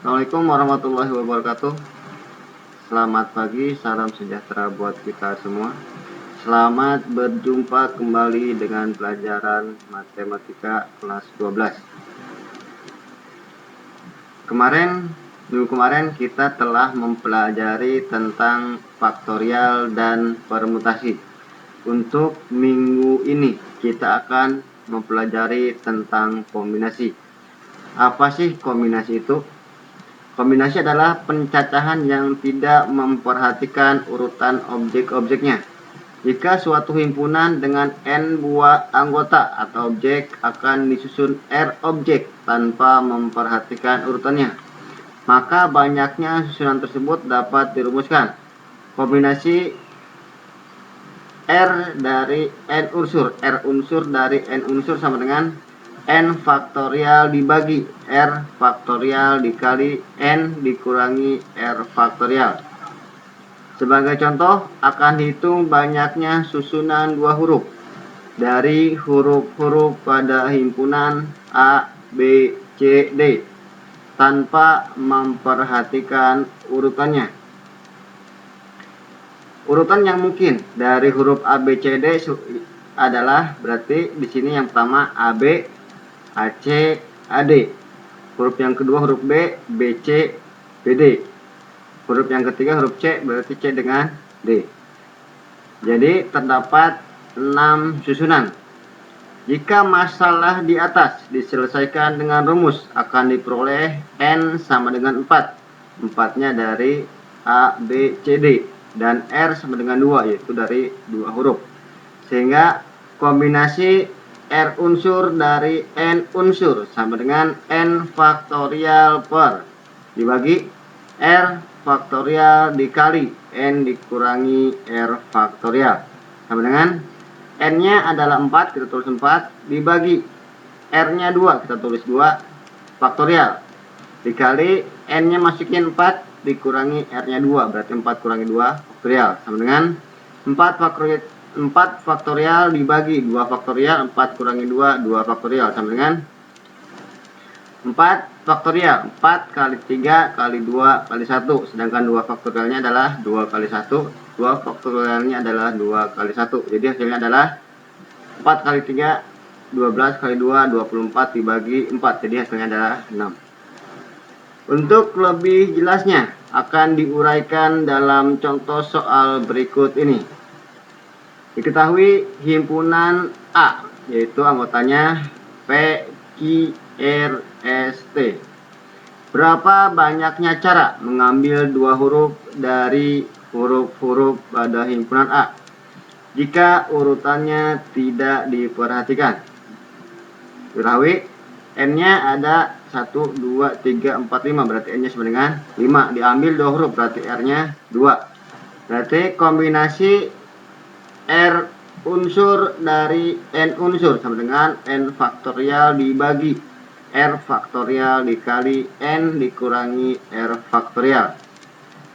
Assalamualaikum warahmatullahi wabarakatuh. Selamat pagi, salam sejahtera buat kita semua. Selamat berjumpa kembali dengan pelajaran matematika kelas 12. Minggu kemarin kita telah mempelajari tentang faktorial dan permutasi. Untuk minggu ini kita akan mempelajari tentang kombinasi. Apa sih kombinasi itu? Kombinasi adalah pencacahan yang tidak memperhatikan urutan objek-objeknya. Jika suatu himpunan dengan n buah anggota atau objek akan disusun R objek tanpa memperhatikan urutannya, maka banyaknya susunan tersebut dapat dirumuskan. Kombinasi R dari n unsur, R unsur dari n unsur sama dengan n faktorial dibagi R faktorial dikali n dikurangi R faktorial. Sebagai contoh, akan hitung banyaknya susunan dua huruf dari huruf-huruf pada himpunan A, B, C, D tanpa memperhatikan urutannya. Urutan yang mungkin dari huruf A, B, C, D adalah berarti di sini yang pertama AB, AC, AD. Huruf yang kedua huruf B, BC, BD. Huruf yang ketiga huruf C, berarti C dengan D. Jadi terdapat 6 susunan. Jika masalah di atas diselesaikan dengan rumus, akan diperoleh N sama dengan 4. 4-nya dari A, B, C, D. Dan R sama dengan 2, yaitu dari 2 huruf. Sehingga kombinasi R unsur dari N unsur sama dengan N faktorial per dibagi R faktorial dikali N dikurangi R faktorial sama dengan N-nya adalah 4, kita tulis 4 dibagi R-nya 2, kita tulis 2 faktorial dikali N-nya masukin 4 dikurangi R-nya 2, berarti 4 kurangi 2 faktorial sama dengan 4 faktorial dibagi 2 faktorial, 4 kurangi 2, 2 faktorial sama dengan 4 faktorial, 4 kali 3 kali 2 kali 1, sedangkan 2 faktorialnya adalah 2 kali 1, 2 faktorialnya adalah 2 kali 1, jadi hasilnya adalah 4 kali 3, 12 kali 2, 24 dibagi 4, jadi hasilnya adalah 6. Untuk lebih jelasnya akan diuraikan dalam contoh soal berikut ini. Diketahui himpunan A, yaitu anggotanya P, Q, R, S, T. Berapa banyaknya cara mengambil dua huruf dari huruf-huruf pada himpunan A jika urutannya tidak diperhatikan? Diketahui N-nya ada 1, 2, 3, 4, 5, berarti N-nya sama dengan 5. Diambil dua huruf, berarti R-nya 2. Berarti kombinasi R unsur dari N unsur sama dengan N faktorial dibagi R faktorial dikali N dikurangi R faktorial.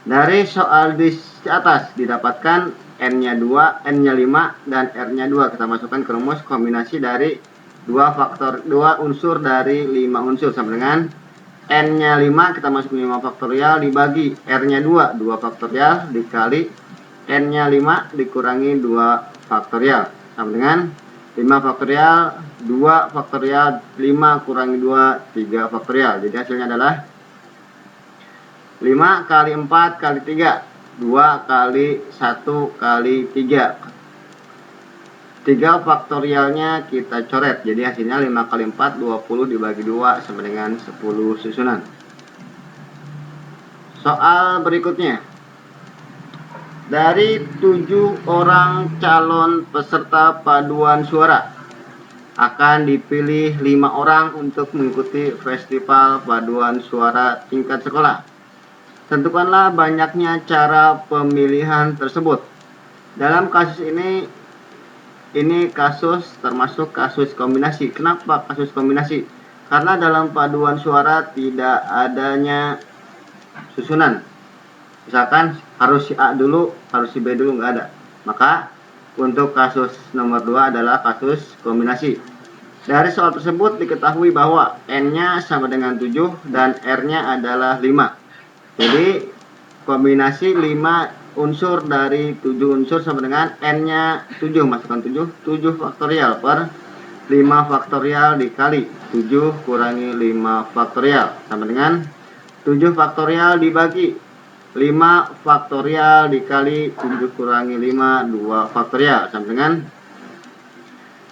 Dari soal di atas didapatkan N-nya 2, N-nya 5, dan R-nya 2. Kita masukkan ke rumus kombinasi dari 2 unsur dari 5 unsur sama dengan N-nya 5, kita masukin 5 faktorial dibagi R-nya 2, 2 faktorial dikali N-nya 5 dikurangi 2 faktorial sama dengan 5 faktorial, 2 faktorial, 5 kurangi 2, 3 faktorial. Jadi hasilnya adalah 5 kali 4 kali 3, 2 kali 1 kali 3. 3 faktorialnya kita coret. Jadi hasilnya 5 kali 4, 20 dibagi 2 sama dengan 10 susunan. Soal berikutnya. Dari 7 orang calon peserta paduan suara, akan dipilih 5 orang untuk mengikuti festival paduan suara tingkat sekolah. Tentukanlah banyaknya cara pemilihan tersebut. Dalam kasus ini kasus termasuk kasus kombinasi. Kenapa kasus kombinasi? Karena dalam paduan suara tidak adanya susunan. Misalkan harus si A dulu, harus si B dulu, nggak ada. Maka untuk kasus nomor 2 adalah kasus kombinasi. Dari soal tersebut diketahui bahwa N-nya sama dengan 7 dan R-nya adalah 5. Jadi kombinasi 5 unsur dari 7 unsur sama dengan N-nya 7. Masukkan 7. 7 faktorial per 5 faktorial dikali 7 kurangi 5 faktorial sama dengan 7 faktorial dibagi 5 faktorial dikali 7 kurangi 5 2 faktorial sama dengan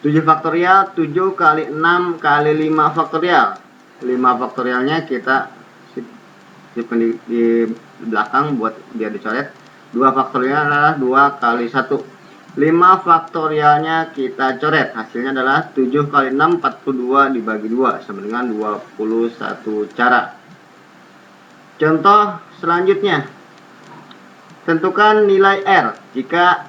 7 faktorial 7 kali 6 kali 5 faktorial. 5 faktorialnya kita simpan di belakang buat biar dicoret. 2 faktorial adalah 2 kali 1. 5 faktorialnya kita coret. Hasilnya adalah 7 kali 6 42 dibagi 2 sama dengan 21 cara. Contoh selanjutnya. Tentukan nilai R jika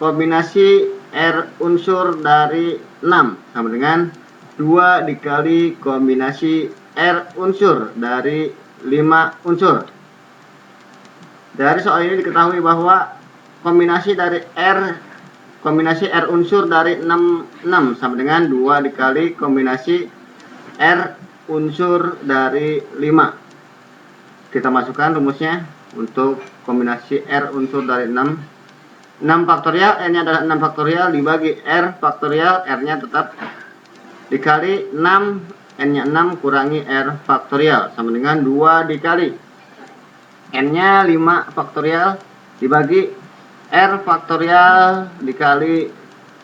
kombinasi R unsur dari 6 sama dengan 2 dikali kombinasi R unsur dari 5 unsur. Dari soal ini diketahui bahwa kombinasi R unsur dari 6 sama dengan 2 dikali kombinasi R unsur dari 5. Kita masukkan rumusnya untuk kombinasi R unsur dari 6 faktorial, N-nya adalah 6 faktorial dibagi R faktorial, R-nya tetap dikali 6, N-nya 6 kurangi R faktorial sama dengan 2 dikali N-nya 5 faktorial dibagi R faktorial dikali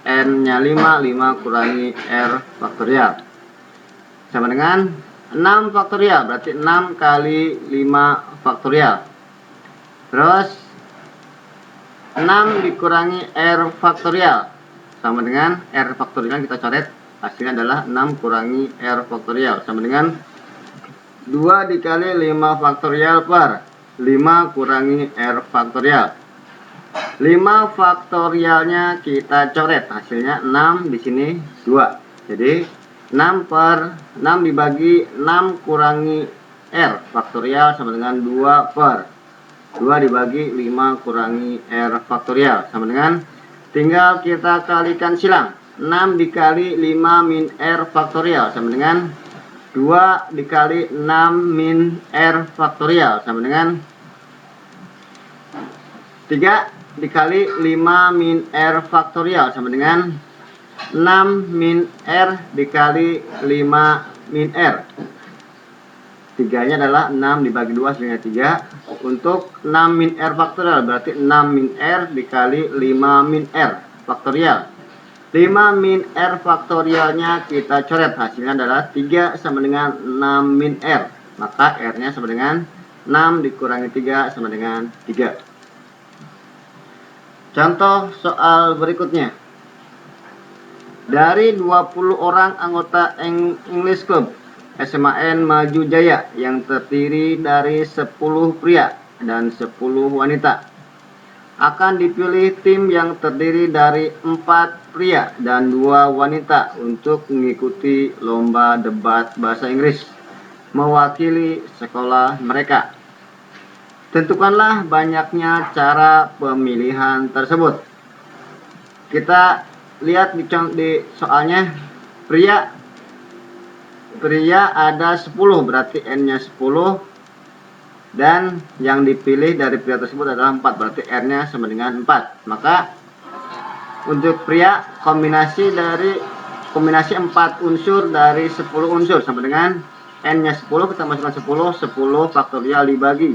N-nya 5, 5 kurangi R faktorial sama dengan 6 faktorial, berarti 6 kali 5 faktorial. Terus 6 dikurangi R faktorial sama dengan R faktorial kita coret, hasilnya adalah 6 kurangi R faktorial sama dengan 2 dikali 5 faktorial per 5 kurangi R faktorial. 5 faktorialnya kita coret, hasilnya 6, di sini 2. Jadi 6 per 6 dibagi 6 kurangi R faktorial sama dengan 2 per 2 dibagi 5 kurangi R faktorial sama dengan, tinggal kita kalikan silang. 6 dikali 5 min R faktorial sama dengan 2 dikali 6 min R faktorial sama dengan 3 dikali 5 min R faktorial sama dengan 6 min R dikali 5 min R. 3 nya adalah 6 dibagi 2 hasilnya 3. Untuk 6 min R faktorial berarti 6 min R dikali 5 min R faktorial. 5 min R faktorialnya kita coret, hasilnya adalah 3 sama dengan 6 min R. Maka R nya sama dengan 6 dikurangi 3 sama dengan 3. Contoh soal berikutnya. Dari 20 orang anggota English Club SMAN Maju Jaya yang terdiri dari 10 pria dan 10 wanita, akan dipilih tim yang terdiri dari 4 pria dan 2 wanita untuk mengikuti lomba debat bahasa Inggris mewakili sekolah mereka. Tentukanlah banyaknya cara pemilihan tersebut. Kita lihat di soalnya, pria ada 10, berarti N-nya 10, dan yang dipilih dari pria tersebut adalah 4, berarti R-nya sama dengan 4. Maka untuk pria kombinasi 4 unsur dari 10 unsur sama dengan N-nya 10, kita masukkan 10 faktorial dibagi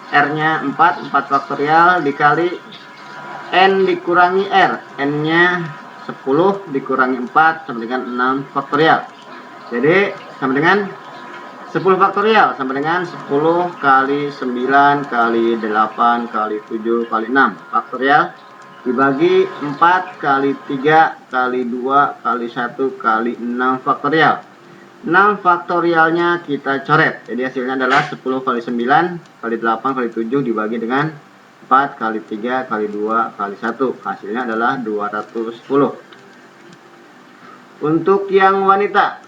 R-nya 4 faktorial dikali N dikurangi R, N-nya 10 dikurangi 4 sama dengan 6 faktorial. Jadi sama dengan 10 faktorial sama dengan 10 kali 9 kali 8 kali 7 kali 6 faktorial dibagi 4 kali 3 kali 2 kali 1 kali 6 faktorial. 6 faktorialnya kita coret. Jadi hasilnya adalah 10 kali 9 kali 8 kali 7 dibagi dengan 4 kali 3 kali 2 kali 1. Hasilnya adalah 210. Untuk yang wanita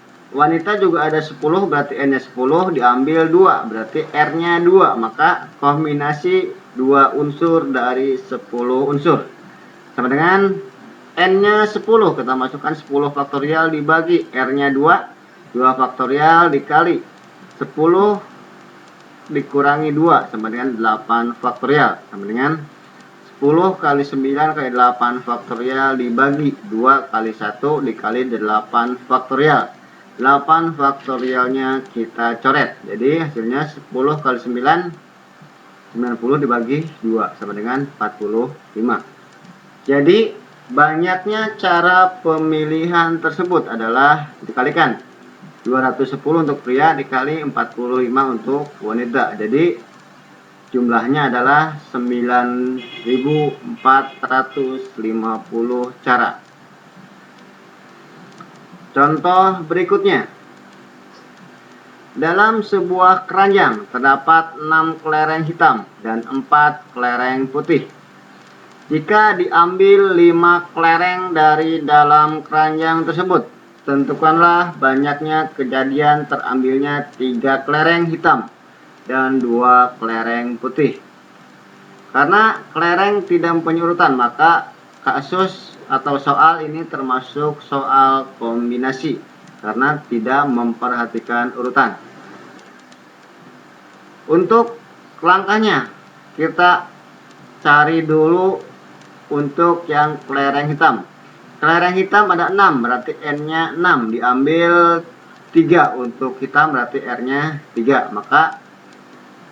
juga ada 10, berarti N-nya 10 diambil 2, berarti R-nya 2. Maka kombinasi 2 unsur dari 10 unsur sama dengan N-nya 10, kita masukkan 10 faktorial dibagi R-nya 2, 2 faktorial dikali 10 dikurangi 2 sama dengan 8 faktorial, sama dengan 10 kali 9 kali 8 faktorial dibagi 2 kali 1 dikali 8 faktorial. 8 faktorialnya kita coret. Jadi hasilnya 10 kali 9, 90 dibagi 2 sama dengan 45. Jadi banyaknya cara pemilihan tersebut adalah dikalikan 210 untuk pria dikali 45 untuk wanita. Jadi jumlahnya adalah 9.450 cara. Contoh berikutnya. Dalam sebuah keranjang terdapat 6 kelereng hitam dan 4 kelereng putih. Jika diambil 5 kelereng dari dalam keranjang tersebut, tentukanlah banyaknya kejadian terambilnya 3 kelereng hitam dan 2 kelereng putih. Karena kelereng tidak mempunyai urutan, maka kasus atau soal ini termasuk soal kombinasi karena tidak memperhatikan urutan. Untuk langkahnya, kita cari dulu untuk yang kelereng hitam. Kelereng hitam ada 6, berarti N-nya 6. Diambil 3 untuk hitam, berarti R-nya 3. Maka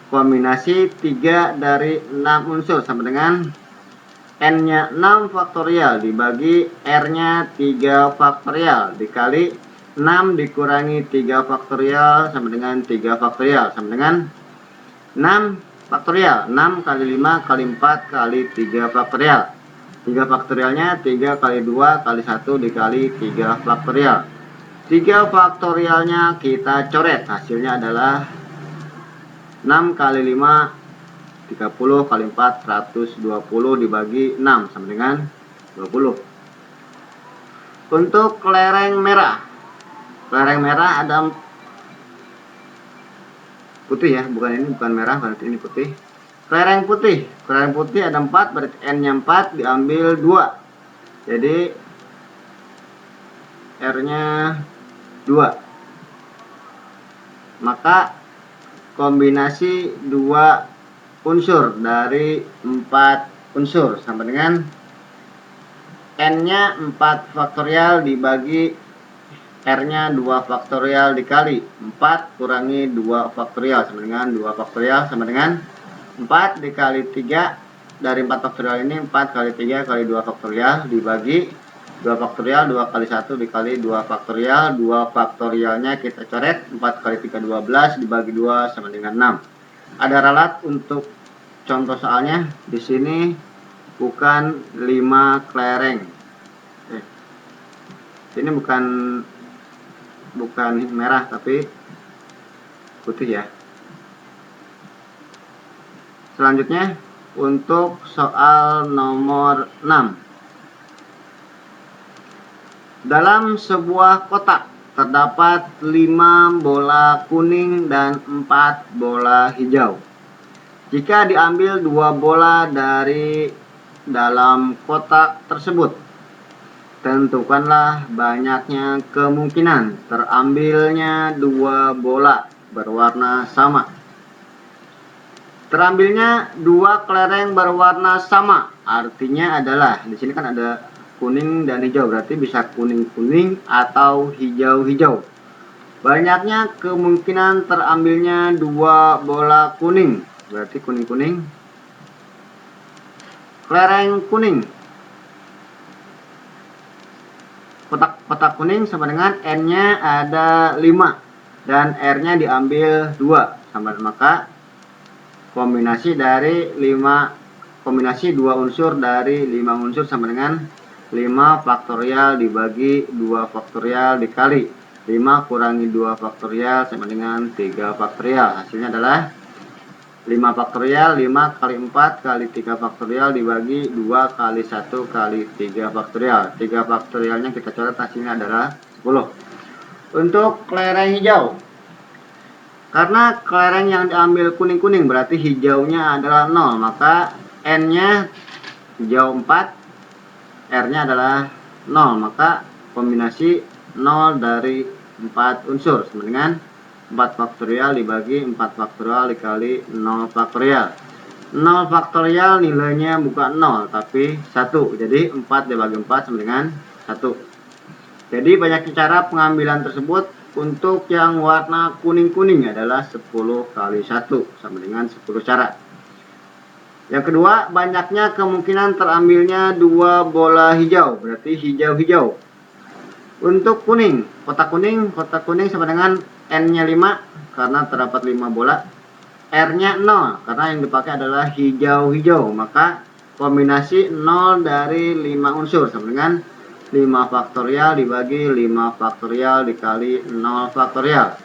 kombinasi 3 dari 6 unsur sama dengan N-nya 6 faktorial dibagi R-nya 3 faktorial dikali 6 dikurangi 3 faktorial sama dengan 3 faktorial sama dengan 6 faktorial. 6 kali 5 kali 4 kali 3 faktorial. 3 faktorialnya 3 kali 2 kali 1 dikali 3 faktorial. 3 faktorialnya kita coret. Hasilnya adalah 6 kali 5 30 kali 4 120 dibagi 6 sama dengan 20. Untuk kelereng merah. Kelereng merah ada putih ya, bukan merah, berarti ini putih. Kelereng putih ada 4, berarti N-nya 4 diambil 2. Jadi R-nya 2. Maka kombinasi 2 unsur dari 4 unsur sama dengan N-nya 4 faktorial dibagi R-nya 2 faktorial dikali 4 kurangi 2 faktorial sama dengan 2 faktorial sama dengan 4 dikali 3 dari 4 faktorial ini 4 kali 3 kali 2 faktorial dibagi 2 faktorial 2 kali 1 dikali 2 faktorial. 2 faktorialnya kita coret. 4 kali 3 12 dibagi 2 sama dengan 6. Ada ralat untuk contoh soalnya. Di sini bukan 5 kelereng. Ini bukan merah tapi putih ya. Selanjutnya untuk soal nomor 6. Dalam sebuah kotak terdapat 5 bola kuning dan 4 bola hijau. Jika diambil 2 bola dari dalam kotak tersebut, tentukanlah banyaknya kemungkinan terambilnya 2 bola berwarna sama. Terambilnya 2 kelereng berwarna sama, artinya adalah di sini kan ada kuning dan hijau, berarti bisa kuning-kuning atau hijau-hijau. Banyaknya kemungkinan terambilnya 2 bola kuning, berarti kuning-kuning. Kelereng kuning. Kotak kuning sama dengan N-nya ada 5 dan R-nya diambil 2 sama, maka kombinasi 2 unsur dari 5 unsur sama dengan 5 faktorial dibagi 2 faktorial dikali 5 kurangi 2 faktorial sama dengan 3 faktorial. Hasilnya adalah 5 faktorial 5 kali 4 kali 3 faktorial dibagi 2 kali 1 kali 3 faktorial. 3 faktorialnya kita coret, hasilnya adalah 10. Untuk kelereng hijau, karena kelereng yang diambil kuning-kuning berarti hijaunya adalah 0, maka N-nya hijau 4, R-nya adalah 0, maka kombinasi 0 dari 4 unsur sama dengan 4 faktorial dibagi 4 faktorial dikali 0 faktorial. 0 faktorial nilainya bukan 0 tapi 1. Jadi 4 dibagi 4 sama dengan 1. Jadi banyak cara pengambilan tersebut. Untuk yang warna kuning-kuning adalah 10 kali 1 sama dengan 10 cara. Yang kedua, banyaknya kemungkinan terambilnya 2 bola hijau, berarti hijau-hijau. Untuk kuning, kotak kuning sama dengan N-nya 5 karena terdapat 5 bola. R-nya 0 karena yang dipakai adalah hijau-hijau, maka kombinasi 0 dari 5 unsur sama dengan 5 faktorial dibagi 5 faktorial dikali 0 faktorial.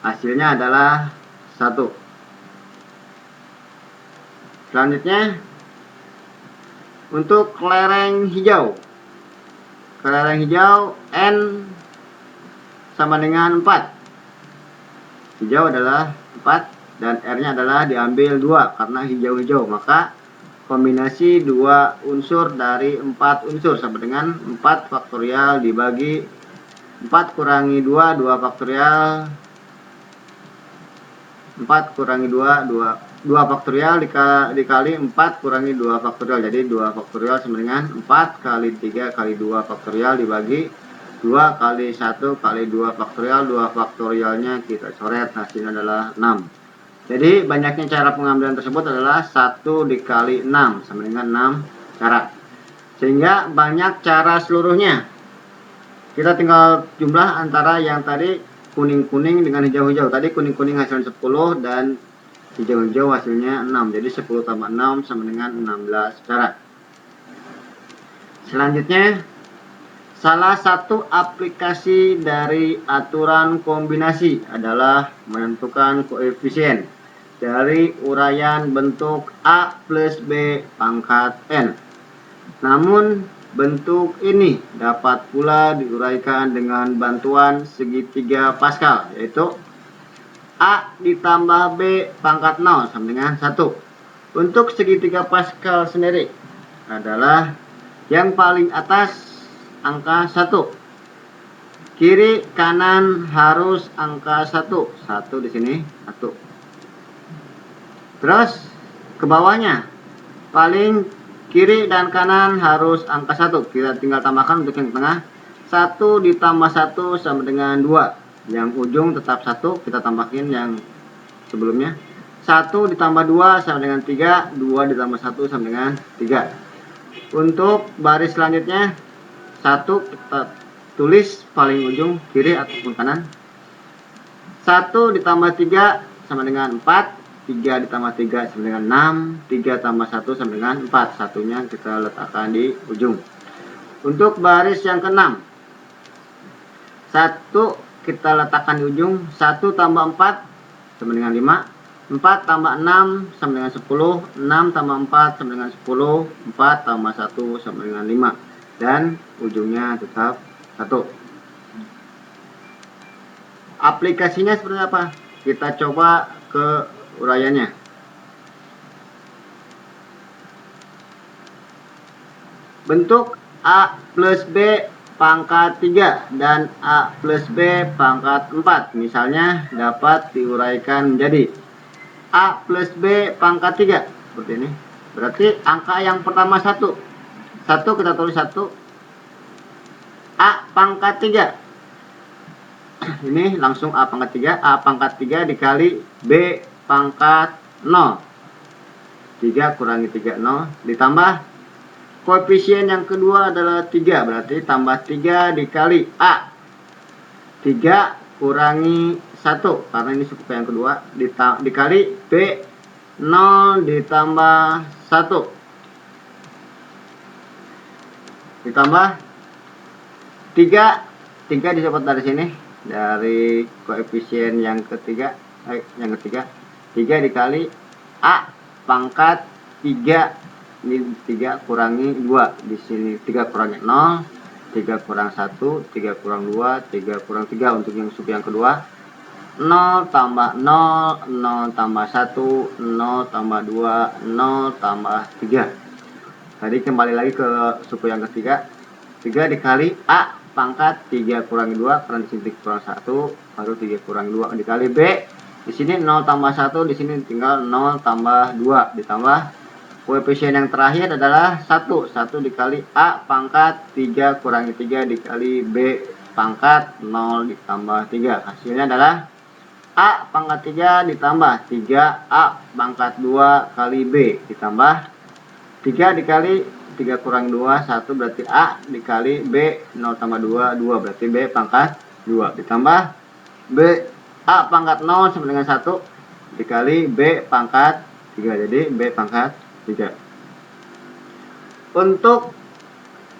Hasilnya adalah 1. Selanjutnya, untuk kelereng hijau. Kelereng hijau N sama dengan 4. Hijau adalah 4 dan R-nya adalah diambil 2 karena hijau-hijau, maka kombinasi 2 unsur dari 4 unsur sama dengan 4 faktorial dibagi 4 kurangi 2, 2 faktorial. 4 kurangi 2, 2 faktorial dikali 4 kurangi 2 faktorial. Jadi 2 faktorial sama dengan 4 kali 3 kali 2 faktorial dibagi 2 kali 1 kali 2 faktorial. 2 faktorialnya kita coret, hasilnya adalah 6. Jadi banyaknya cara pengambilan tersebut adalah 1 dikali 6 sama dengan 6 cara. Sehingga banyak cara seluruhnya. Kita tinggal jumlah antara yang tadi kuning-kuning dengan hijau-hijau. Tadi kuning-kuning hasilnya 10 dan hijau-hijau hasilnya 6. Jadi 10 tambah 6 sama dengan 16 cara. Selanjutnya, salah satu aplikasi dari aturan kombinasi adalah menentukan koefisien dari uraian bentuk A plus B pangkat N. Namun, bentuk ini dapat pula diuraikan dengan bantuan segitiga Pascal, yaitu A ditambah B pangkat 0 sama dengan 1. Untuk segitiga Pascal sendiri adalah yang paling atas angka 1. Kiri kanan harus angka 1. 1 di sini, 1. Terus ke bawahnya paling kiri dan kanan harus angka 1. Kita tinggal tambahkan untuk yang tengah. 1 ditambah 1 sama dengan 2. Yang ujung tetap 1, kita tambahin yang sebelumnya. 1 ditambah 2 sama dengan 3. 2 ditambah 1 sama dengan 3. Untuk baris selanjutnya, 1 kita tulis paling ujung kiri ataupun kanan. 1 ditambah 3 sama dengan 4. 3 ditambah 3 sama dengan 6. 3 tambah 1 sama dengan 4. Satunya kita letakkan di ujung. Untuk baris yang ke-6, 1 kita letakkan di ujung. 1 tambah 4 sama dengan 5. 4 tambah 6 sama dengan 10. 6 tambah 4 sama dengan 10. 4 tambah 1 sama dengan 5. Dan ujungnya tetap 1. Aplikasinya seperti apa? Kita coba ke uraiannya. Bentuk A plus B pangkat 3 dan A plus B pangkat 4 misalnya dapat diuraikan menjadi A plus B pangkat 3 seperti ini. Berarti angka yang pertama 1. 1 kita tulis 1. A pangkat 3. Ini langsung A pangkat 3. A pangkat 3 dikali B pangkat 0. 3 kurangi 3, 0. Ditambah koefisien yang kedua adalah 3. Berarti tambah 3 dikali A. 3 kurangi 1. Karena ini suku yang kedua. Dikali B. 0 ditambah 1. Ditambah 3. 3 didapat dari sini. Dari koefisien yang ketiga. 3 dikali A pangkat 3. Ini 3 kurangi 2. Di sini 3 kurangi 0. 3 kurang 1. 3 kurang 2. 3 kurang 3 untuk yang suku yang kedua. 0 tambah 0. 0 tambah 1. 0 tambah 2. 0 tambah 3. Tadi kembali lagi ke suku yang ketiga. 3 dikali A pangkat 3 kurangi 2, karena di sini kurang 1, baru 3 kurangi 2 dikali B. Di sini 0 tambah 1, di sini tinggal 0 tambah 2, ditambah koefisien yang terakhir adalah 1. 1 dikali A pangkat 3 kurangi 3 dikali B pangkat 0 ditambah 3. Hasilnya adalah A pangkat 3 ditambah 3A pangkat 2 kali B ditambah 3 dikali 3 kurang 2, 1 berarti A dikali B, 0 tambah 2, 2 berarti B pangkat 2. Ditambah B, A pangkat 0 sama dengan 1 dikali B pangkat 3. Jadi B pangkat 3. Untuk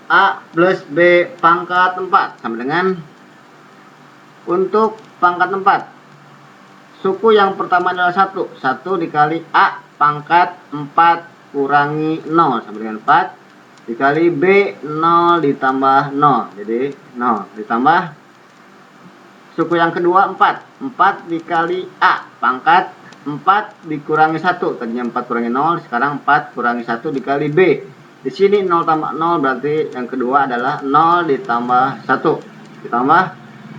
A plus B pangkat 4 sama dengan untuk pangkat 4. Suku yang pertama adalah 1. 1 dikali A pangkat 4 kurangi 0 sama dengan 4 dikali B 0 ditambah 0. Jadi 0 ditambah suku yang kedua 4. 4 dikali A pangkat 4 dikurangi 1. Tadinya 4 kurangi 0, sekarang 4 kurangi 1 dikali B. Di sini 0 tambah 0 berarti yang kedua adalah 0 ditambah 1. Ditambah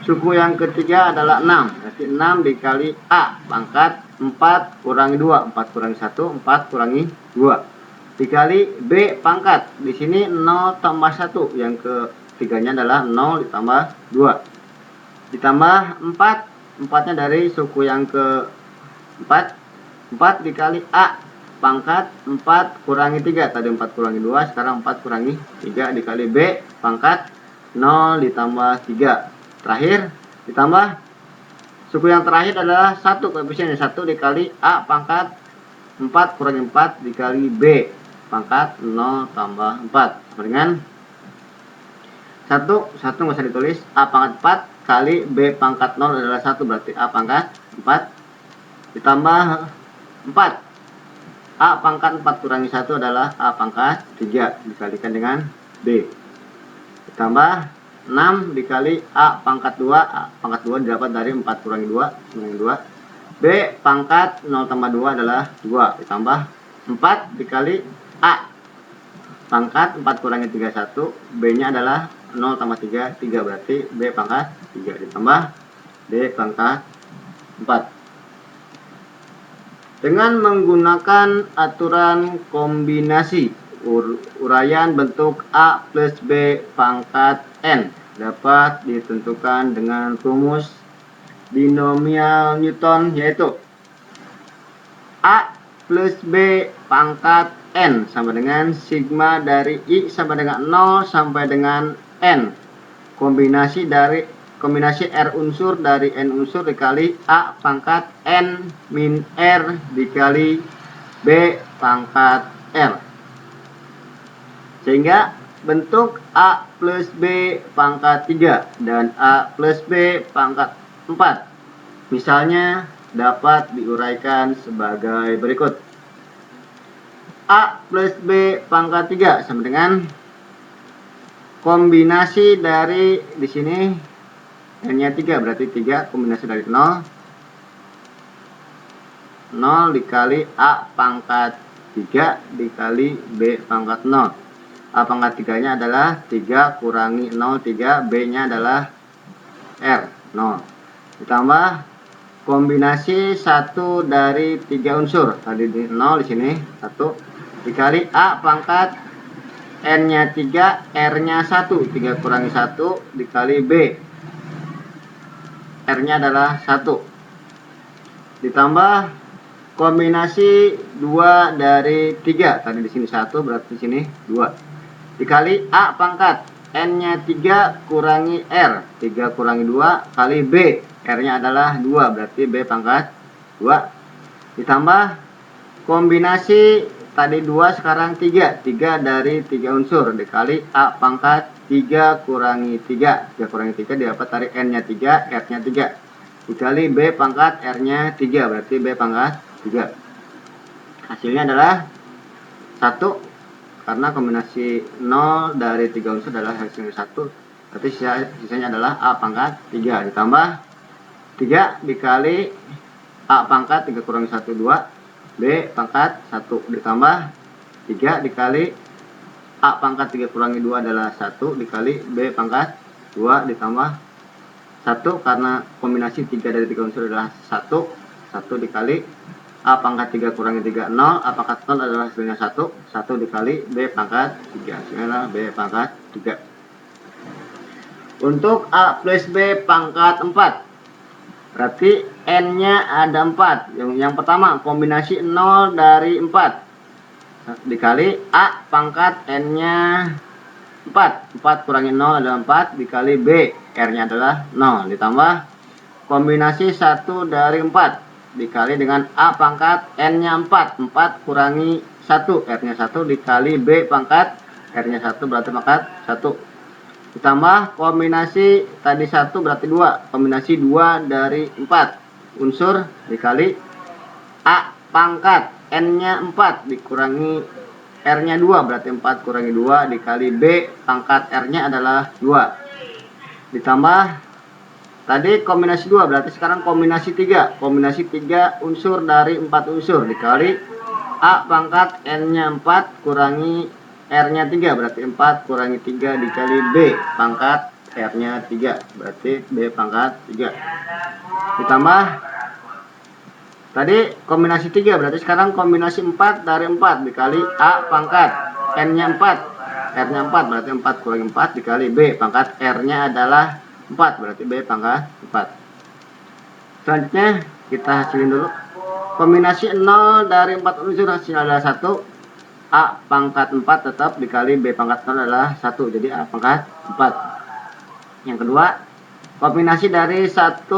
suku yang ketiga adalah 6. Berarti 6 dikali A pangkat 4 kurangi 2. 4 kurangi 1, 4 kurangi 2. Dikali B pangkat. Di sini 0 tambah 1. Yang ketiganya adalah 0 ditambah 2. Ditambah 4. 4-nya dari suku yang keempat. 4 dikali A pangkat 4 kurangi 3. Tadi 4 kurangi 2, sekarang 4 kurangi 3 dikali B pangkat 0 ditambah 3. Terakhir ditambah suku yang terakhir adalah 1. Koefisiennya 1 dikali A pangkat 4 kurangi 4 dikali B pangkat 0 tambah 4 sama dengan 1 nggak usah ditulis. A pangkat 4 kali B pangkat 0 adalah 1, berarti A pangkat 4 ditambah 4. A pangkat 4 kurangi 1 adalah A pangkat 3 dikalikan dengan B ditambah 6 dikali A pangkat 2. A pangkat 2 didapat dari 4 kurangi 2 sama dengan 2. B pangkat 0 tambah 2 adalah 2 ditambah 4 dikali A pangkat 4 kurangi 3 1. B nya adalah 0 tambah 3 3, berarti B pangkat 3 ditambah B pangkat 4. Dengan menggunakan aturan kombinasi, uraian bentuk A plus B pangkat N dapat ditentukan dengan rumus binomial Newton, yaitu A plus B pangkat N sama dengan sigma dari I sama dengan 0 sampai dengan N. Kombinasi R unsur dari N unsur dikali A pangkat N min R dikali B pangkat R. Sehingga bentuk A plus B pangkat 3 dan A plus B pangkat 4 misalnya dapat diuraikan sebagai berikut. A plus B pangkat 3 sama dengan kombinasi dari di sini N-nya 3, berarti 3 kombinasi dari 0 dikali A pangkat 3 dikali B pangkat 0. A pangkat 3 nya adalah 3 kurangi 0 3, B nya adalah R 0 ditambah kombinasi 1 dari 3 unsur. Tadi di 0 di sini 1 dikali A pangkat N nya 3, R nya 1, 3 kurangi 1 dikali B, R nya adalah 1 ditambah kombinasi 2 dari 3. Tadi di sini 1, berarti di sini 2 dikali A pangkat N nya 3 kurangi R, 3 kurangi 2 kali B, R nya adalah 2, berarti B pangkat 2 ditambah kombinasi tadi 2 sekarang 3 dari 3 unsur dikali A pangkat 3 kurangi 3, 3 kurangi 3 didapat dari N nya 3, R nya 3 dikali B pangkat R nya 3, berarti B pangkat 3. Hasilnya adalah 1 karena kombinasi 0 dari 3 unsur adalah hasilnya 1, berarti sisanya adalah A pangkat 3 ditambah 3 dikali A pangkat 3 kurangi 1 2, B pangkat 1 ditambah 3 dikali A pangkat 3 kurangi 2 adalah 1 dikali B pangkat 2 ditambah 1 karena kombinasi 3 dari 3 unsur adalah 1 dikali A pangkat 3 kurangi 3 0, A pangkat 0 adalah hasilnya 1 dikali B pangkat 3, hasilnya adalah B pangkat 3. Untuk A plus B pangkat 4, berarti N nya ada 4. Yang pertama kombinasi 0 dari 4 dikali A pangkat N nya 4 kurangi 0 adalah 4 dikali B, R nya adalah 0 ditambah kombinasi 1 dari 4 dikali dengan A pangkat N nya 4 kurangi 1, R nya 1 dikali B pangkat R nya 1 berarti pangkat 1 ditambah kombinasi tadi 1 berarti 2, kombinasi 2 dari 4 unsur dikali A pangkat N nya 4 dikurangi R nya 2 berarti 4 kurangi 2 dikali B pangkat R nya adalah 2 ditambah tadi kombinasi 2 berarti sekarang kombinasi 3 unsur dari 4 unsur dikali A pangkat N nya 4 kurangi R nya 3 berarti 4 kurangi 3 dikali B pangkat R nya 3 berarti B pangkat 3 ditambah tadi kombinasi 3 berarti sekarang kombinasi 4 dari 4 dikali A pangkat N nya 4 R nya 4 berarti 4 kurangi 4 dikali B pangkat R nya adalah 4 berarti B pangkat 4. Selanjutnya kita hasilin dulu kombinasi 0 dari 4 unsur hasilnya adalah 1, A pangkat 4 tetap dikali B pangkat 0 adalah 1 jadi A pangkat 4. Yang kedua kombinasi dari 1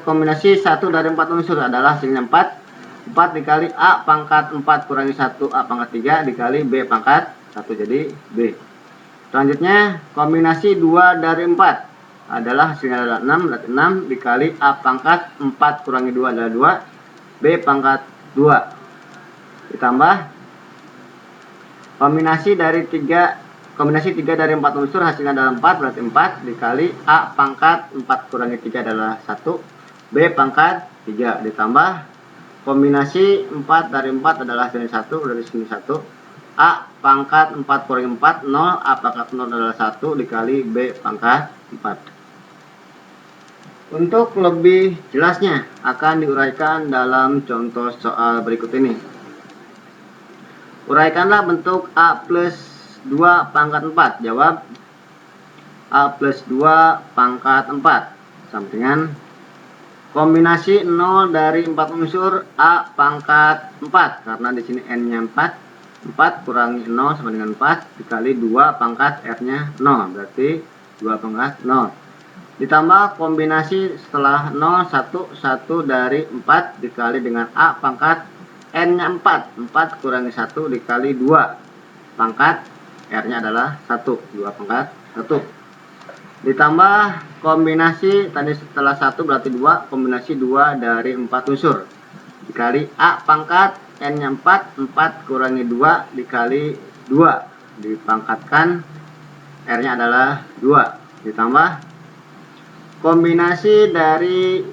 kombinasi 1 dari 4 unsur adalah hasilnya 4 dikali A pangkat 4 kurangi 1 A pangkat 3 dikali B pangkat 1 jadi B. Selanjutnya kombinasi 2 dari 4 adalah hasilnya adalah 6 berarti 6 dikali A pangkat 4 kurangi 2 adalah 2 B pangkat 2 ditambah kombinasi 3 dari 4 unsur hasilnya adalah 4 berarti 4 dikali A pangkat 4 kurangi 3 adalah 1 B pangkat 3 ditambah kombinasi 4 dari 4 adalah hasilnya 1 dari sini 1 A pangkat 4 kurangi 4 0 A pangkat 0 adalah 1 dikali B pangkat 4. Untuk lebih jelasnya akan diuraikan dalam contoh soal berikut ini. Uraikanlah bentuk A plus 2 pangkat 4. Jawab A plus 2 pangkat 4 sama dengan kombinasi 0 dari 4 unsur A pangkat 4 karena di sini N nya 4 kurangi 0 sama dengan 4 dikali 2 pangkat R nya 0 berarti 2 pangkat 0 ditambah kombinasi setelah 0 1 dari 4 dikali dengan A pangkat N nya 4 kurangi 1 dikali 2 pangkat R nya adalah 1 2 pangkat 1 ditambah kombinasi tadi setelah 1 berarti 2 kombinasi 2 dari 4 unsur dikali A pangkat N nya 4 kurangi 2 dikali 2 dipangkatkan R nya adalah 2 ditambah kombinasi dari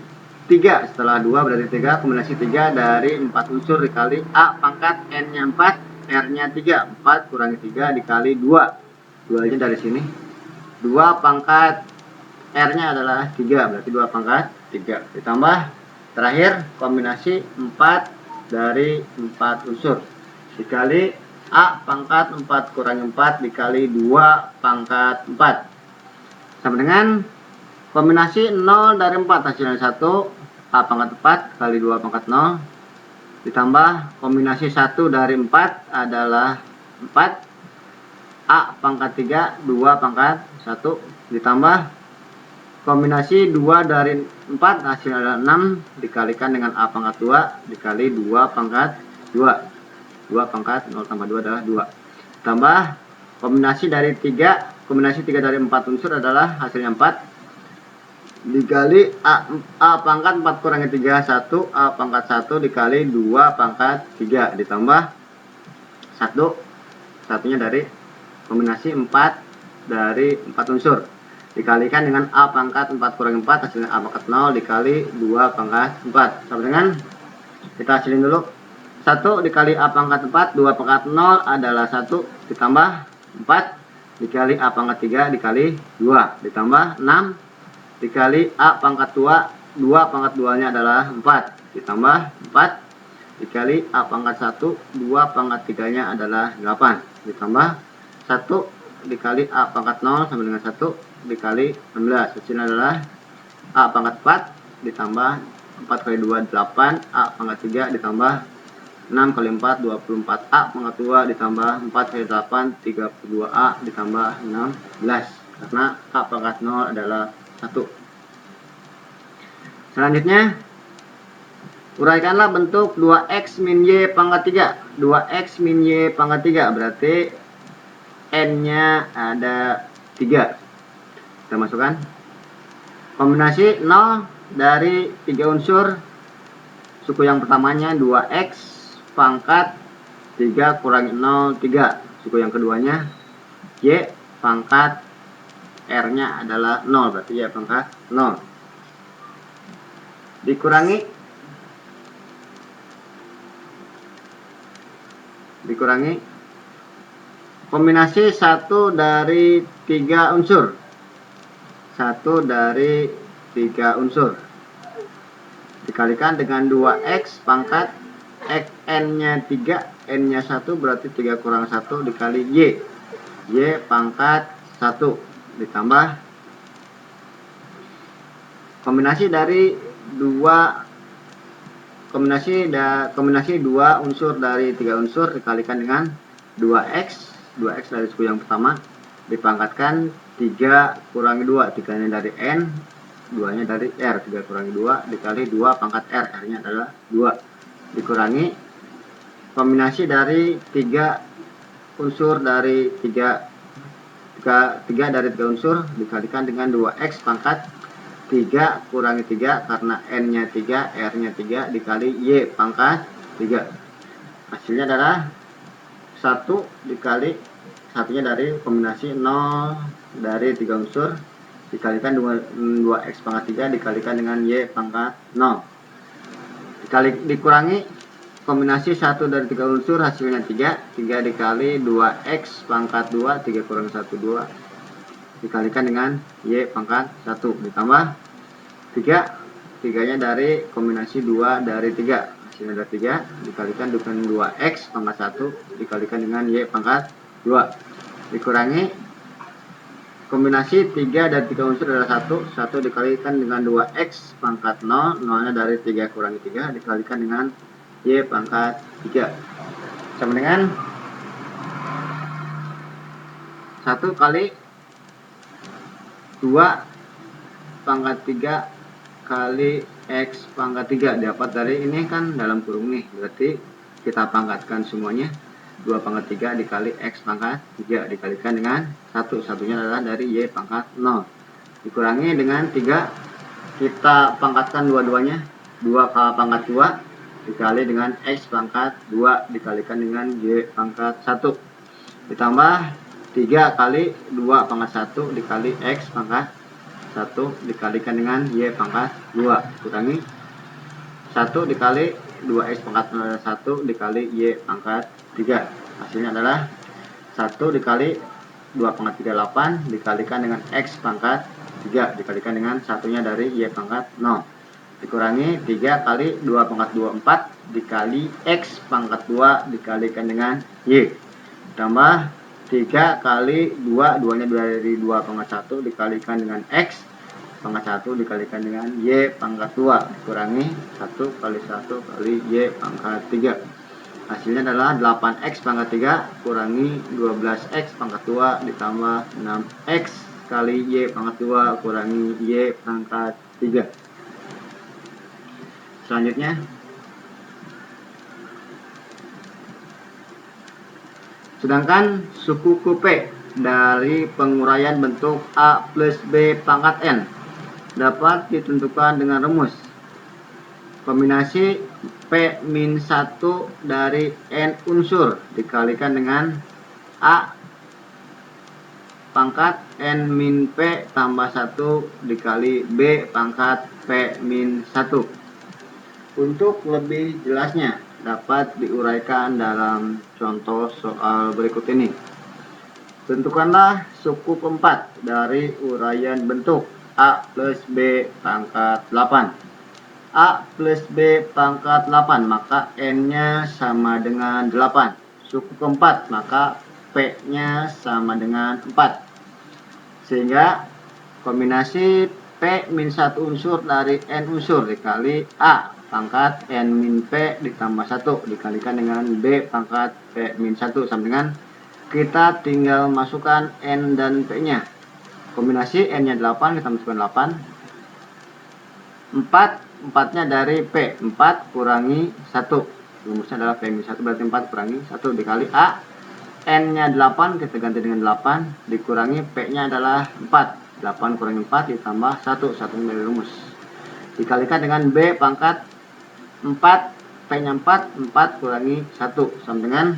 3 setelah 2 berarti 3 kombinasi 3 dari 4 unsur dikali A pangkat N nya 4 R nya 3 4 kurangi 3 dikali 2 2 nya dari sini 2 pangkat R nya adalah 3 berarti 2 pangkat 3 ditambah terakhir kombinasi 4 dari 4 unsur dikali A pangkat 4 kurangi 4 dikali 2 pangkat 4 sama dengan kombinasi 0 dari 4 hasilnya 1 A pangkat 4 kali 2 pangkat 0 ditambah kombinasi 1 dari 4 adalah 4 A pangkat 3 2 pangkat 1 ditambah kombinasi 2 dari 4 hasilnya adalah 6 dikalikan dengan A pangkat 2 dikali 2 pangkat 2 pangkat 0 tambah 2 adalah 2 tambah kombinasi 3 dari 4 unsur adalah hasilnya 4 dikali A pangkat 4 kurangi 3 1 A pangkat 1 dikali 2 pangkat 3 ditambah 1 satunya dari kombinasi 4 dari 4 unsur dikalikan dengan A pangkat 4 kurangi 4 hasilnya A pangkat 0 dikali 2 pangkat 4 sama dengan kita hasilin dulu 1 dikali A pangkat 4, 2 pangkat 0 adalah 1 ditambah 4 dikali A pangkat 3 dikali 2 ditambah 6 dikali A pangkat 2, 2 pangkat 2 nya adalah 4 ditambah 4 dikali A pangkat 1, 2 pangkat 3 nya adalah 8 ditambah 1 dikali A pangkat 0 sama dengan 1 dikali 16. Hasilnya adalah A pangkat 4 ditambah 4 kali 2 8, A pangkat 3 ditambah 6 kali 4 24, A pangkat 2 ditambah 4 kali 8 32A ditambah 16 karena A pangkat 0 adalah 1. Selanjutnya uraikanlah bentuk 2x min y pangkat 3. 2x min y pangkat 3 berarti n nya ada 3. Kita masukkan kombinasi 0 dari 3 unsur. Suku yang pertamanya 2x pangkat 3 kurangi 0 3. Suku yang keduanya y pangkat r nya adalah 0 berarti y pangkat 0 dikurangi kombinasi 1 dari 3 unsur. 1 dari 3 unsur dikalikan dengan 2x pangkat n nya 3, n nya 1 berarti 3 kurang 1 dikali y pangkat 1 ditambah kombinasi dari 2 unsur dari 3 unsur dikalikan dengan 2x dari suku yang pertama dipangkatkan 3 kurangi 2, 3 nya dari n, 2 nya dari r, 3 kurangi 2 dikali 2 pangkat r, r nya adalah 2 dikurangi kombinasi dari 3 unsur dari 3 dari 3 unsur dikalikan dengan 2x pangkat 3 kurangi 3 karena n nya 3, r nya 3 dikali y pangkat 3. Hasilnya adalah 1 dikali satunya dari kombinasi 0 dari 3 unsur dikalikan 2x pangkat 3 dikalikan dengan y pangkat 0 dikurangi kombinasi 1 dari 3 unsur hasilnya 3 dikali 2x pangkat 2 3 kurang 1 2 dikalikan dengan y pangkat 1 ditambah 3 nya dari kombinasi 2 dari 3 hasilnya ada 3 dikalikan dengan 2x pangkat 1 dikalikan dengan y pangkat 2 dikurangi kombinasi 3 dari 3 unsur adalah 1 dikalikan dengan 2x pangkat 0 nya dari 3 kurangi 3 dikalikan dengan y pangkat 3 sama dengan 1 kali 2 pangkat 3 kali x pangkat 3 dapat dari ini kan dalam kurung nih, berarti kita pangkatkan semuanya 2 pangkat 3 dikali x pangkat 3 dikalikan dengan 1, satunya adalah dari y pangkat 0 dikurangi dengan 3 kita pangkatkan dua-duanya 2 pangkat 2 dikali dengan x pangkat 2 dikalikan dengan y pangkat 1 ditambah 3 kali 2 pangkat 1 dikali x pangkat 1 dikalikan dengan y pangkat 2 kurangi 1 dikali 2x pangkat 1 dikali y pangkat 3 hasilnya adalah 1 dikali 2 pangkat 3 8 dikalikan dengan x pangkat 3 dikalikan dengan satunya dari y pangkat 0 dikurangi 3 kali 2 pangkat 2 4 dikali x pangkat 2 dikalikan dengan y tambah 3 kali 2 nya dari 2 pangkat 1 dikalikan dengan x pangkat 1 dikalikan dengan y pangkat 2 dikurangi 1 kali 1 kali y pangkat 3 hasilnya adalah 8x pangkat 3 kurangi 12x pangkat 2 ditambah 6x kali y pangkat 2 kurangi y pangkat 3. Selanjutnya sedangkan suku P dari penguraian bentuk A plus B pangkat N dapat ditentukan dengan rumus kombinasi P min 1 dari N unsur dikalikan dengan A pangkat N min P tambah 1 dikali B pangkat P min 1. Untuk lebih jelasnya dapat diuraikan dalam contoh soal berikut ini. Tentukanlah suku keempat dari uraian bentuk A plus B pangkat 8. A plus B pangkat 8, maka N-nya sama dengan 8. Suku keempat, maka P-nya sama dengan 4. Sehingga kombinasi P-1 unsur dari N unsur dikali A pangkat N-P ditambah 1 dikalikan dengan B pangkat P-1 sama dengan kita tinggal masukkan N dan P-nya. Kombinasi N-nya 8, kita masukkan 8. 4-nya dari P, 4 kurangi 1. Rumusnya adalah P-1 berarti 4 kurangi 1 dikali A. N-nya 8, kita ganti dengan 8, dikurangi P-nya adalah 4. 8 kurangi 4 ditambah 1, 1 dari rumus. Dikalikan dengan B pangkat 4, P-nya 4, 4 kurangi 1, sama dengan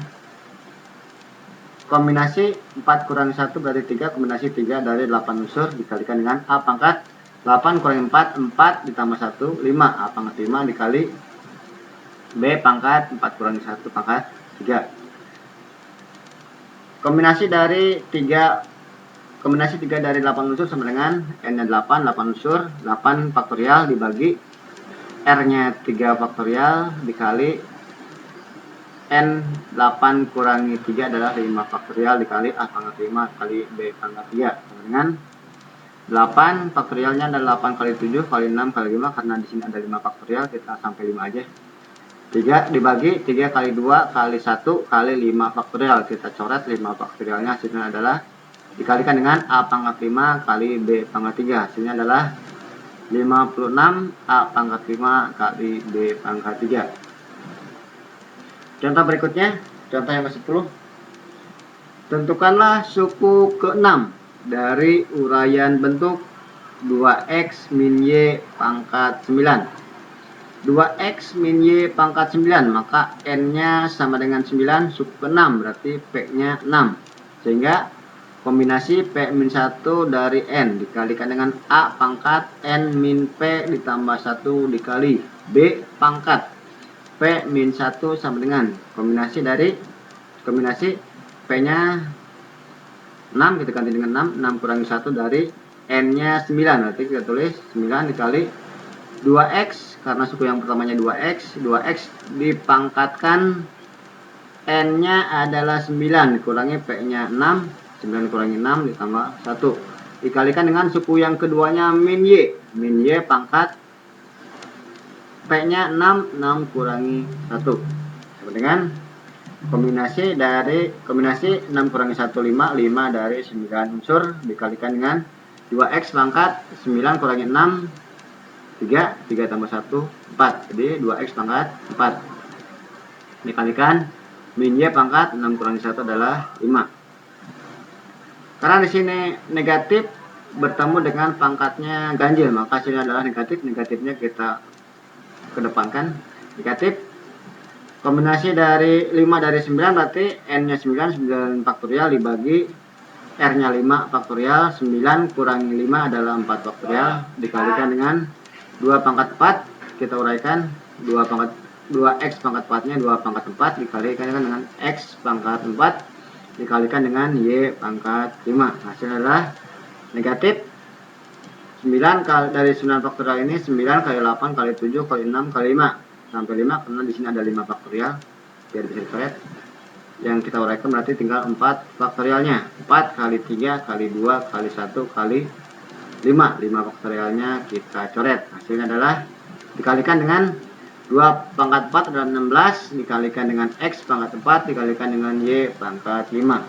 kombinasi 4 kurangi 1 berarti 3, kombinasi 3 dari 8 unsur dikalikan dengan A pangkat 8 kurangi 4, 4 ditambah 1, 5. A pangkat 5 dikali B pangkat 4 kurangi 1 pangkat 3. Kombinasi 3 dari 8 unsur sama dengan N-nya 8 unsur, 8 faktorial dibagi R-nya 3 faktorial dikali N 8 kurangi 3 adalah 5 faktorial dikali A pangkat 5 kali B pangkat 3 sama dengan 8 faktorialnya adalah 8 kali 7 kali 6 kali 5, karena di sini ada 5 faktorial kita sampai 5 aja. 3 dibagi 3 kali 2 kali 1 kali 5 faktorial, kita coret 5 faktorialnya, hasilnya adalah dikalikan dengan A pangkat 5 kali B pangkat 3, hasilnya adalah 56 A pangkat 5 kali B pangkat 3. Contoh berikutnya, contoh yang ke-10. Tentukanlah suku ke-6 dari uraian bentuk 2x min y pangkat 9. 2x min y pangkat 9, maka N-nya sama dengan 9, suku ke-6 berarti P-nya 6. Sehingga kombinasi P-1 dari N dikalikan dengan A pangkat N min P ditambah 1 dikali B pangkat P-1 sama dengan kombinasi P-nya 6, kita ganti dengan 6 kurangi 1 dari N-nya 9, berarti kita tulis 9 dikali 2x, karena suku yang pertamanya 2x dipangkatkan N-nya adalah 9 dikurangi P-nya 6, 9 kurangi 6 ditambah 1 dikalikan dengan suku yang keduanya min y pangkat P-nya 6 kurangi 1 sama dengan kombinasi 6 kurangi 1 5 dari 9 unsur dikalikan dengan 2x pangkat 9 kurangi 6 3 tambah 1 4, jadi 2x pangkat 4 dikalikan min y pangkat 6 kurangi 1 adalah 5. Karena di sini negatif bertemu dengan pangkatnya ganjil, maka hasilnya adalah negatif. Negatifnya kita kedepankan negatif. Kombinasi dari 5 dari 9 berarti N-nya 9 faktorial dibagi R-nya 5 faktorial, 9 kurangi 5 adalah 4 faktorial dikalikan dengan 2 pangkat 4, kita uraikan 2x pangkat 4-nya 2 pangkat 4 dikalikan dengan x pangkat 4 dikalikan dengan y pangkat 5. Hasilnya adalah negatif 9 dari 9 faktorial ini 9 kali 8 kali 7 kali 6 kali 5 sampai 5, karena di sini ada 5 faktorial biar bisa dicoret. Yang kita uraikan berarti tinggal 4 faktorialnya, 4 kali 3 kali 2 kali 1 kali 5 faktorialnya kita coret. Hasilnya adalah dikalikan dengan 2 pangkat 4 adalah 16 dikalikan dengan x pangkat 4 dikalikan dengan y pangkat 5.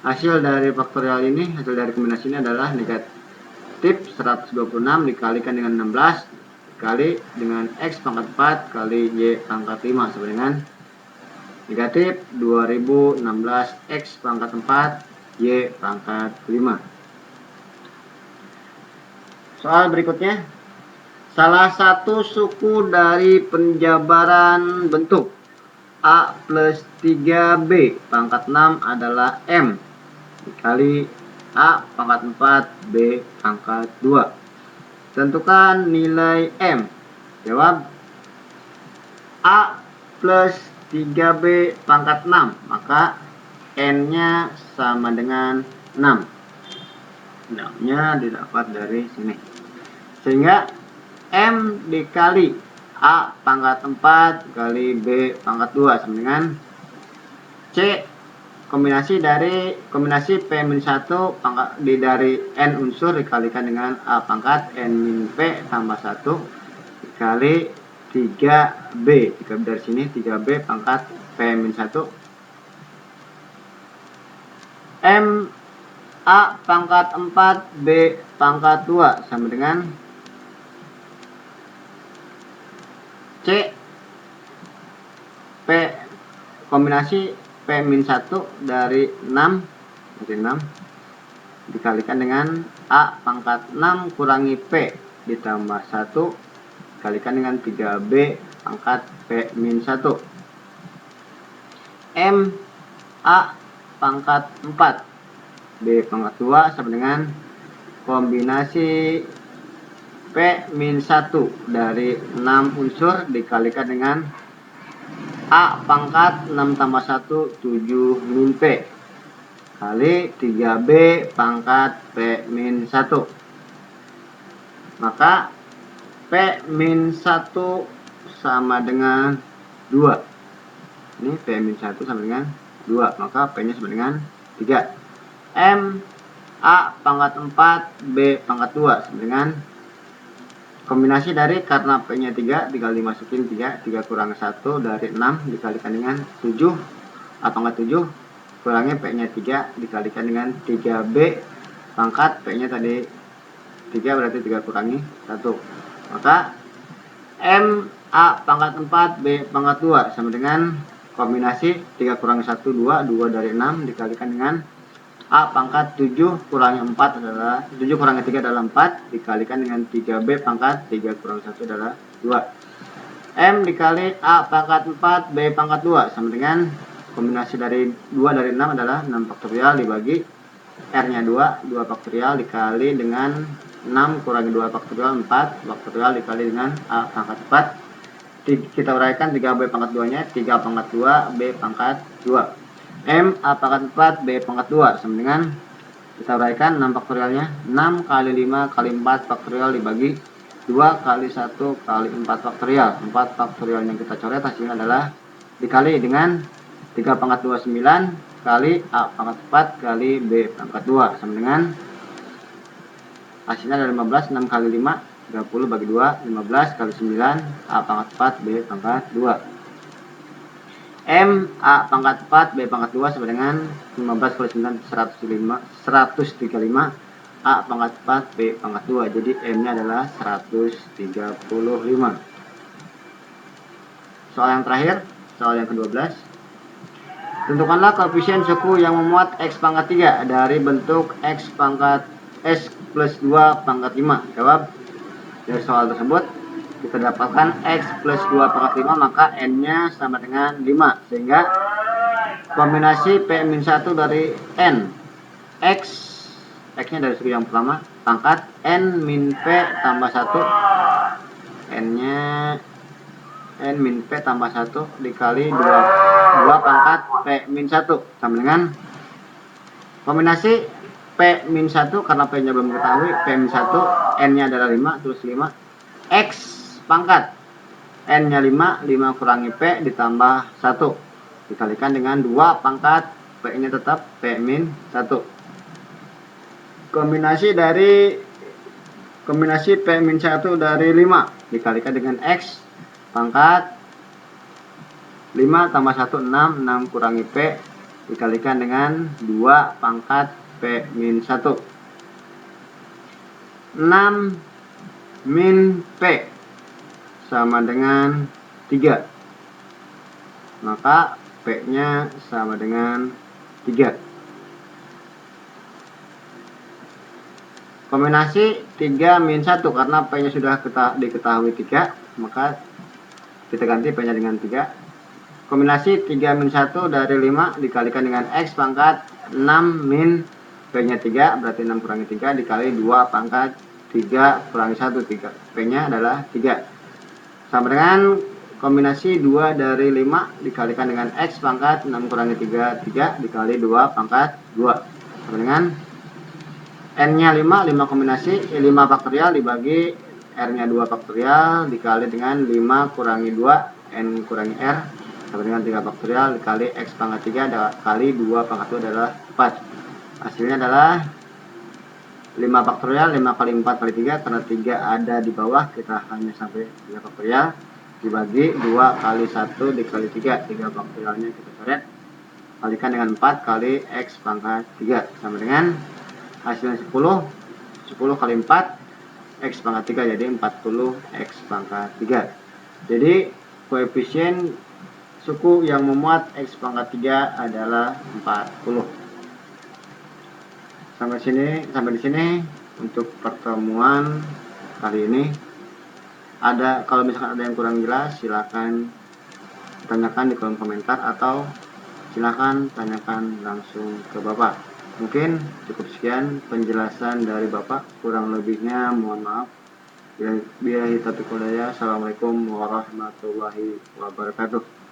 Hasil dari faktorial ini, hasil dari kombinasi ini adalah negatif 126 dikalikan dengan 16 dikali dengan x pangkat 4 kali y pangkat 5 sama dengan negatif 2016 x pangkat 4 y pangkat 5. Soal berikutnya, salah satu suku dari penjabaran bentuk A plus 3B pangkat 6 adalah M dikali A pangkat 4 B pangkat 2. Tentukan nilai M. Jawab. A plus 3B pangkat 6, maka N-nya sama dengan 6. 6-nya didapat dari sini. Sehingga M dikali A pangkat 4 kali B pangkat 2 sama dengan C kombinasi P-1 dari N unsur dikalikan dengan A pangkat N-P tambah 1 dikali 3B. Dari sini 3B pangkat P-1 M A pangkat 4 B pangkat 2 sama dengan C P kombinasi P-1 dari 6 dikalikan dengan A pangkat 6 kurangi P ditambah 1 dikalikan dengan 3B pangkat P-1 M A pangkat 4 B pangkat 2 sama dengan kombinasi P-1 dari 6 unsur dikalikan dengan A pangkat 6 tambah 1 7 min P kali 3B pangkat P-1. Maka P-1 sama dengan 2. Ini P-1 sama dengan 2, maka P-nya sama dengan 3. M A pangkat 4 B pangkat 2 sama dengan kombinasi dari karena P-nya 3 dikali masukin 3 kurang 1 dari 6 dikalikan dengan 7 A pangkat 7 kurangi P-nya 3 dikalikan dengan 3B pangkat P-nya tadi 3 berarti 3 kurangi 1. Maka M A pangkat 4 B pangkat 2 sama dengan kombinasi 3 kurangi 1 2 dari 6 dikalikan dengan A pangkat 7 kurangi 4 adalah 7 kurangi 3 adalah 4 dikalikan dengan 3B pangkat 3 kurangi 1 adalah 2. M dikali A pangkat 4 B pangkat 2 sama dengan kombinasi dari 2 dari 6 adalah 6 faktorial dibagi R-nya 2 faktorial dikali dengan 6 kurangi 2 faktorial 4 faktorial dikali dengan A pangkat 4. Kita uraikan 3B pangkat 2 nya 3 pangkat 2 B pangkat 2. M A pangkat 4 B pangkat 2 sama dengan kita uraikan 6 faktorialnya 6 kali 5 kali 4 faktorial dibagi 2 kali 1 kali 4 faktorial. 4 faktorial yang kita coret hasilnya adalah dikali dengan 3 pangkat 2 9 kali A pangkat 4 kali B pangkat 2 sama dengan hasilnya ada 15. 6 kali 5 30 bagi 2 15 kali 9 A pangkat 4 B pangkat 2. M A pangkat 4 B pangkat 2 sama dengan 15 kali 9 135 A pangkat 4 B pangkat 2. Jadi M nya adalah 135. Soal yang terakhir, soal yang ke-12. Tentukanlah koefisien suku yang memuat X pangkat 3 dari bentuk X pangkat S plus 2 pangkat 5. Jawab dari soal tersebut kita dapatkan X plus 2 pangkat 5 maka N nya sama dengan 5 sehingga kombinasi P-1 dari N X nya dari segi yang pertama pangkat N min P tambah 1 N nya N min P tambah 1 dikali 2 pangkat P-1 sama dengan kombinasi P-1 karena P nya belum diketahui P-1 N nya adalah 5 terus 5 X pangkat N nya 5 kurangi P ditambah 1 dikalikan dengan 2 pangkat P nya tetap P-1. Kombinasi P-1 dari 5 dikalikan dengan X pangkat 5 tambah 1 6 kurangi P dikalikan dengan 2 pangkat P-1. 6 min P sama dengan 3 maka P nya sama dengan 3. Kombinasi 3 min 1 karena P nya sudah diketahui 3 maka kita ganti P nya dengan 3. Kombinasi 3 min 1 dari 5 dikalikan dengan X pangkat 6 min P nya 3 berarti 6 kurangi 3 dikali 2 pangkat 3 kurangi 1 3 P nya adalah 3 sama dengan kombinasi 2 dari 5 dikalikan dengan X pangkat 6 kurangi 3, 3 dikali 2 pangkat 2. Sama dengan N-nya 5, 5 kombinasi 5 faktorial dibagi R-nya 2 faktorial dikali dengan 5 kurangi 2 N kurangi R sama dengan 3 faktorial dikali X pangkat 3 kali 2 pangkat 2 adalah 4. Hasilnya adalah 5 faktorial 5 kali 4 kali 3 karena 3 ada di bawah kita hanya sampai 3 faktorial dibagi 2 kali 1 dikali 3 faktorialnya kita coret kalikan dengan 4 kali X pangkat 3 sama dengan hasilnya 10 kali 4 X pangkat 3 jadi 40 X pangkat 3. Jadi koefisien suku yang memuat X pangkat 3 adalah 40. Sampai di sini untuk pertemuan kali ini. Kalau misalkan ada yang kurang jelas silakan tanyakan di kolom komentar atau silakan tanyakan langsung ke Bapak. Mungkin cukup sekian penjelasan dari Bapak, kurang lebihnya mohon maaf. Billahi taufiq wal hidayah. Assalamualaikum warahmatullahi wabarakatuh.